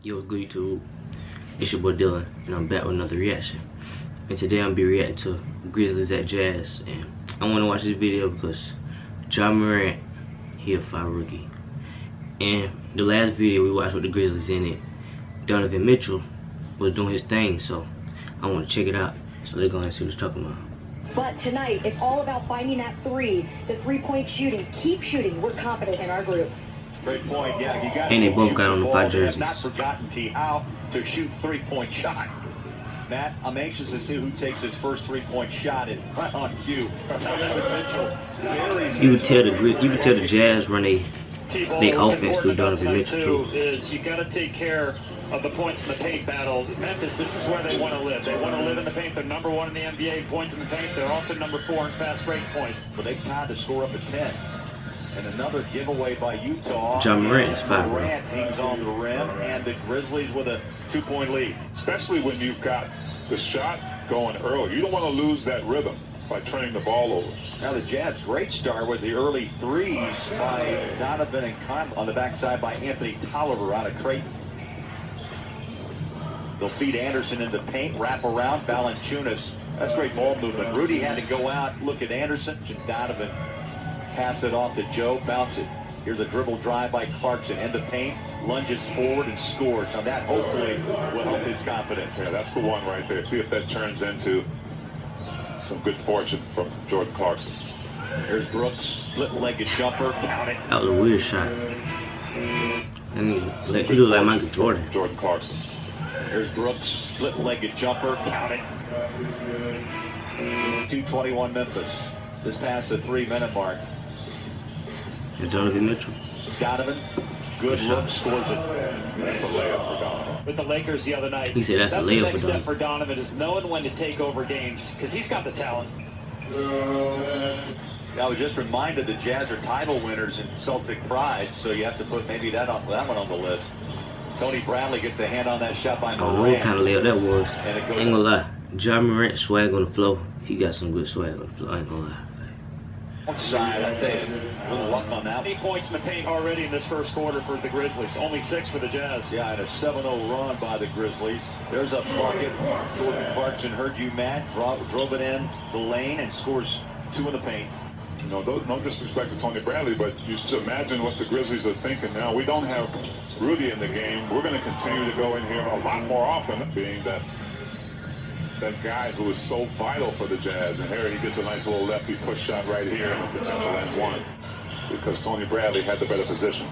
Yo, what's good, YouTube? It's your boy Dylan, and I'm back with another reaction. And today I'm be reacting to Grizzlies atJazz, and I want to watch this video because Ja Morant, he a fire rookie. And the last video we watched with the Grizzlies in it, Donovan Mitchell was doing his thing, so I want to check it out. So let's go and see what he's talking about. But tonight, it's all about finding that three, the three-point shooting. Keep shooting. We're confident in our group. Great point, yeah. You got and they both got on the five jerseys. Not forgotten how to shoot three-point shot. Matt, I'm anxious to see who takes his first three-point shot. It's right on cue. You would tell the Jazz run they offense through Donovan Mitchell too. Is you got to take care of the points in the paint battle. Memphis, this is where they want to live. They want to live in the paint. They're number 1 in the NBA in points in the paint. They're also number 4 in fast break points. But they've tied the score up at 10. And another giveaway by Utah. Ja Morant is fine, bro. Morant hangs on the rim, and the Grizzlies with a 2-point lead. Especially when you've got the shot going early. You don't want to lose that rhythm by turning the ball over. Now the Jazz, great start with the early threes by Donovan and Conley on the backside by Anthony Tolliver out of Creighton. They'll feed Anderson in the paint, wrap around, Valanciunas. That's great ball movement. Rudy had to go out, look at Anderson, and Donovan pass it off to Joe, bounce it. Here's a dribble drive by Clarkson in the paint, lunges forward and scores. Now that hopefully will help his confidence. Yeah, that's the one right there. See if that turns into some good fortune from Jordan Clarkson. Here's Brooks, split-legged jumper, count it. That was a weird shot. I mean, he looked like Michael Jordan. Jordan Clarkson. Here's Brooks, split-legged jumper, count it. 2:21 Memphis. This past the 3-minute mark. And Donovan Mitchell. Donovan, good look, scores it. That's a layup for Donovan. With the Lakers the other night, He said that's a the layup next for step Donovan. for Donovan is knowing when to take over games because he's got the talent. I was just reminded the Jazz are title winners in Celtic pride, so you have to put maybe that one on the list. Tony Bradley gets a hand on that shot by Morant. Oh, what kind of layup that was. And it goes Ain't gonna lie. Ja Morant swag on the floor. He got some good swag on the floor. I ain't gonna lie. outside, I'd say a little luck on that. 8 points in the paint already in this first quarter for the Grizzlies. Only 6 for the Jazz. Yeah, and a 7-0 run by the Grizzlies. There's a bucket. Jordan Clarkson heard you, Matt. Drove it in the lane and scores 2 in the paint. You know, no disrespect to Tony Bradley, but you should imagine what the Grizzlies are thinking now. We don't have Rudy in the game. We're going to continue to go in here a lot more often, being that guy who is so vital for the Jazz. And here he gets a nice little lefty push shot right here and a potential end one because Tony Bradley had the better position.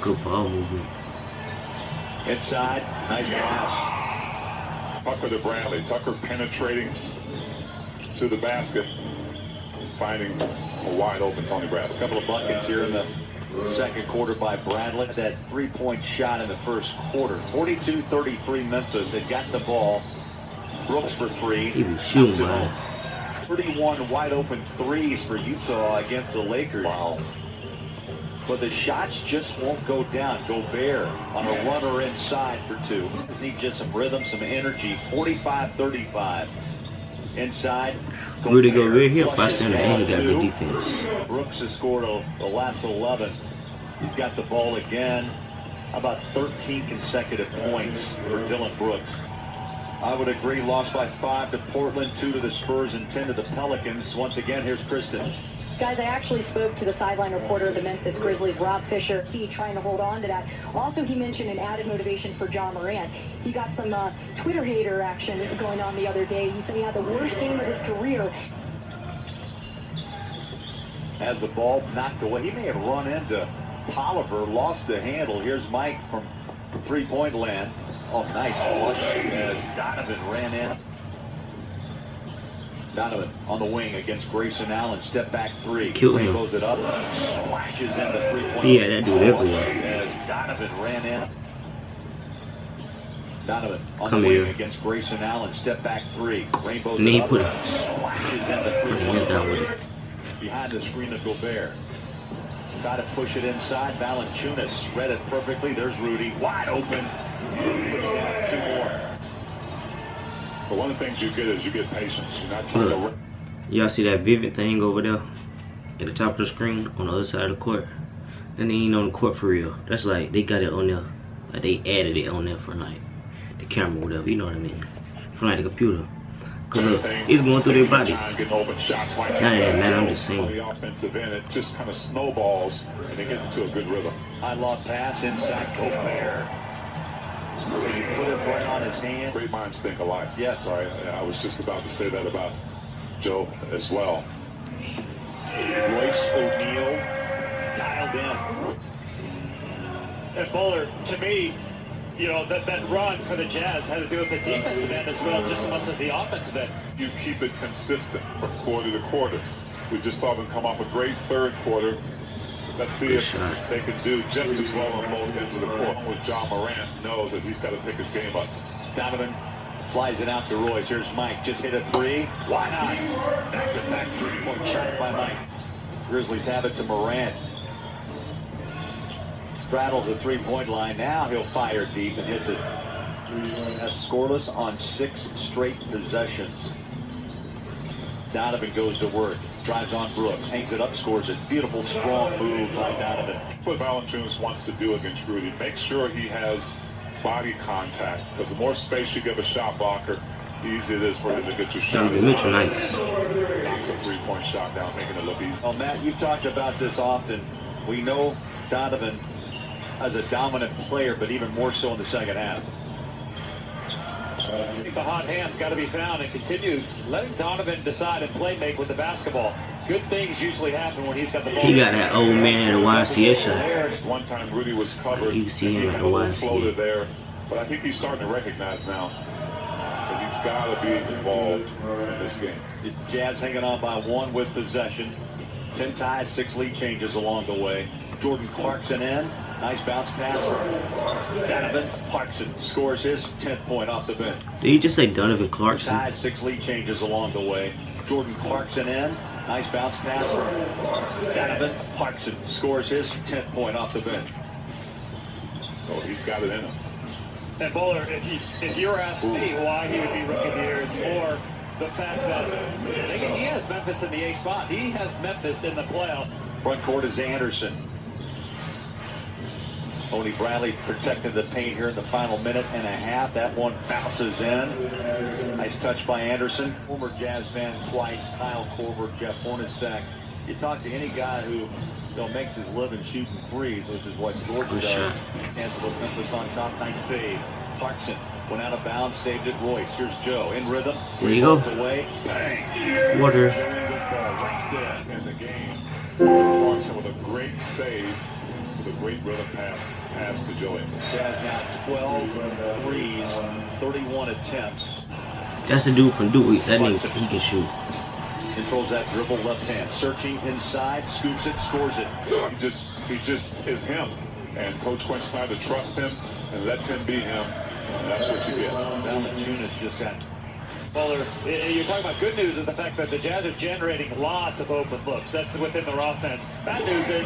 Good ball movement. Inside, nice pass. Tucker to Bradley. Tucker penetrating to the basket, finding a wide open Tony Bradley. A couple of buckets here in the second quarter by Bradley. That 3-point shot in the first quarter. 42-33 Memphis. They got the ball. Brooks for 3. He was shooting, man. 31 wide open threes for Utah against the Lakers. Wow. But the shots just won't go down. Gobert on a runner inside for 2. Just need just some rhythm, some energy. 45-35. Inside. Rudy Gobert here, 5 center, and he got good defense. Brooks has scored the last 11. He's got the ball again. How about 13 consecutive points for Dylan Brooks? I would agree. Lost by 5 to Portland, 2 to the Spurs, and 10 to the Pelicans. Once again, here's Kristen. Guys, I actually spoke to the sideline reporter of the Memphis Grizzlies, Rob Fisher. See, trying to hold on to that. Also, he mentioned an added motivation for Ja Morant. He got some Twitter hater action going on the other day. He said he had the worst game of his career. Has the ball knocked away. He may have run into Tolliver, lost the handle. Here's Mike from three-point land. Oh, nice flush as Donovan ran in. Donovan on the wing against Grayson Allen. Step back 3. Killed him. Goes it up. Splashes into 3-point. Yeah, that dude everywhere. As Donovan ran in. Donovan on Come the wing here. against Grayson Allen. Step back 3. Rainbows And he it up. put it. Splashes into Went down with 3-point. it. Behind the screen of Gobert. Try to push it inside. Valanciunas read it perfectly. There's Rudy. Wide open. Push down 2 more. But one of the things you get is you get patience. You're not trying to. Y'all see that vivid thing over there at the top of the screen on the other side of the court? That ain't on the court for real. That's like they got it on there Like they added it on there for like the camera or whatever, you know what I mean? From like the computer. Cause look, it's going through their body. Dang, man, I'm just saying. The offensive end, it just kind of snowballs and they get into a good rhythm. High lob pass inside Gobert. He put it right on his hand. Great minds think alike. Yes. Right. I was just about to say that about Joe as well. Royce O'Neal dialed in. And Bowler, to me, you know, that run for the Jazz had to do with the defensive end as well, just as much as the offensive end. You keep it consistent from quarter to quarter. We just saw them come off a great third quarter. Let's see if they can do just as well on both ends of the court. With John Morant knows that he's got to pick his game up. Donovan flies it out to Royce. Here's Mike. Just hit a three. Why not? Back-to-back three-point shots by Mike. Grizzlies have it to Morant. Straddles the three-point line. Now he'll fire deep and hits it. That's scoreless on 6 straight possessions. Donovan goes to work. Drives on Brooks. Hangs it up. Scores it. Beautiful, strong move by Donovan. What Valanciunas wants to do against Rudy, make sure he has body contact. Because the more space you give a shot blocker, the easier it is for him to get your shot. Mitchell, nice. Knocks a three-point shot down, making it look easy. Oh, Matt, you've talked about this often. We know Donovan as a dominant player, but even more so in the second half. I think the hot hand's got to be found and continue letting Donovan decide and play make with the basketball. Good things usually happen when he's got the ball. He got that old man at the YMCA shot. One time Rudy was covered. You see him at the floater YMCA. there, but I think he's starting to recognize now that he's got to be involved in this game. The Jazz hanging on by 1 with possession. 10 ties, 6 lead changes along the way. Jordan Clarkson in. Nice bounce pass from Donovan. Clarkson scores his 10th point off the bench. Did you just say Donovan Clarkson? Ties, 6 lead changes along the way. Jordan Clarkson in. Nice bounce pass from Donovan. Clarkson scores his 10th point off the bench. So he's got it in him. And Bowler, if you were asked me why he would be rookie of the year, it's more the fact that he has Memphis in the A spot. He has Memphis in the playoff. Front court is Anderson. Tony Bradley protected the paint here in the final minute and a half. That one bounces in. Nice touch by Anderson. Former Jazz fan twice, Kyle Korver, Jeff Hornacek. You talk to any guy who makes his living shooting threes, which is what George does. Hands with Memphis on top. Nice save. Clarkson went out of bounds, saved it. Royce. Here's Joe in rhythm. There you go. Away. Bang. Water. Right there in the game. Clarkson with a great save. A great rhythm pass to Joey. Jazz now 12 threes, 31 attempts. That's the dude from Duke. That nigga, he can shoot. Controls that dribble left hand. Searching inside, scoops it, scores it. He just is him. And Coach Quinn Snyder trusts him and lets him be him. And that's what you get. Valanciunas just got. Bowler, you're talking about good news is the fact that the Jazz are generating lots of open looks. That's within their offense. Bad news is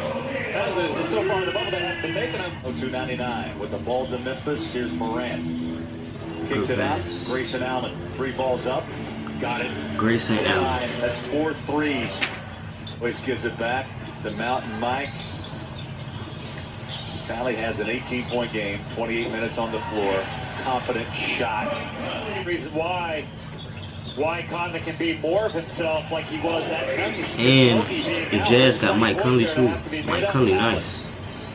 so far in the bubble they haven't been making them. 299 with the ball to Memphis. Here's Morant. Kicks it out. Grayson Allen. 3 balls up. Got it. Grayson Allen. That's 4 threes. Royce gives it back. The Mountain Mike. Valley has an 18-point game. 28 minutes on the floor. Confident shot. Reason why Conley can be more of himself like he was at Memphis. And the Jazz got Mike Conley too. Mike Conley, nice.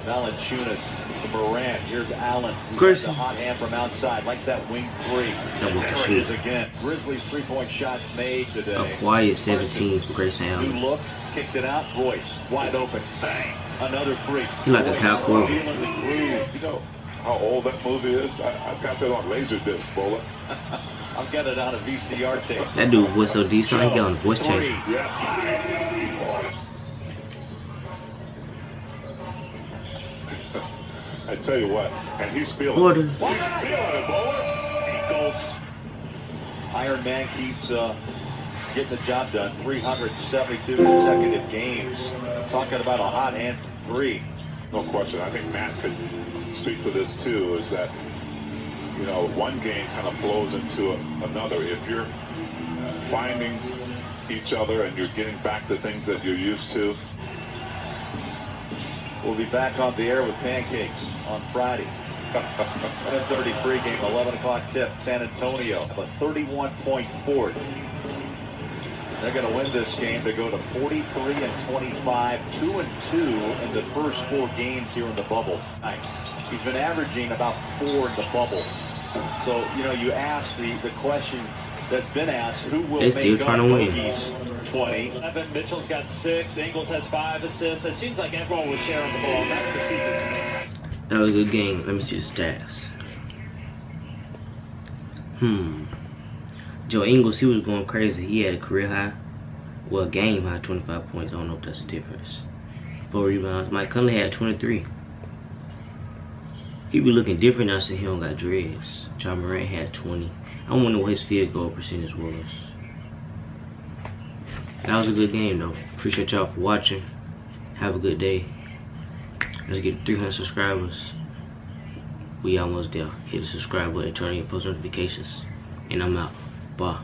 Valanciunas to Morant. Here's Allen. Chris. The hot hand from outside. Like that wing 3. There it is again. Grizzlies 3-point shots made today. A quiet 17 for Grayson New Allen. look. Kicks it out. Royce. Wide open. Bang. Another 3. He like a cow core. You know how old that movie is? I've got that on Laserdisc, Bowler. I've got it on a VCR tape. That dude was so decent. He got on the voice changer. Yes. I tell you what, and he's feeling Water. it. He's feeling it, Bowler. Eagles. Iron Man keeps getting the job done. 372 consecutive games. Talking about a hot hand from 3. No question. I think Matt could speak to this too, is that, one game kind of flows into another. If you're finding each other and you're getting back to things that you're used to. We'll be back on the air with Pancakes on Friday. And a 33 game, 11 o'clock tip, San Antonio, a 31-point fourth. They're going to win this game to go to 43-25, 2-2 in the first 4 games here in the bubble. He's been averaging about 4 in the bubble. So, you know, you ask the question that's been asked, who will make up Boogie's 20? Evan Mitchell's got 6, Ingles has 5 assists. It seems like everyone was sharing the ball. That's the secret to me. That was a good game. Let me see the stats. Joe Ingles, he was going crazy. He had a career high, well, game high, 25 points. I don't know if that's the difference. 4 rebounds. Mike Conley had 23. He be looking different now since he don't got dreads. John Morant had 20. I wonder what his field goal percentage was. That was a good game, though. Appreciate y'all for watching. Have a good day. Let's get 300 subscribers. We almost there. Hit the subscribe button, turn on your post notifications. And I'm out. Bye.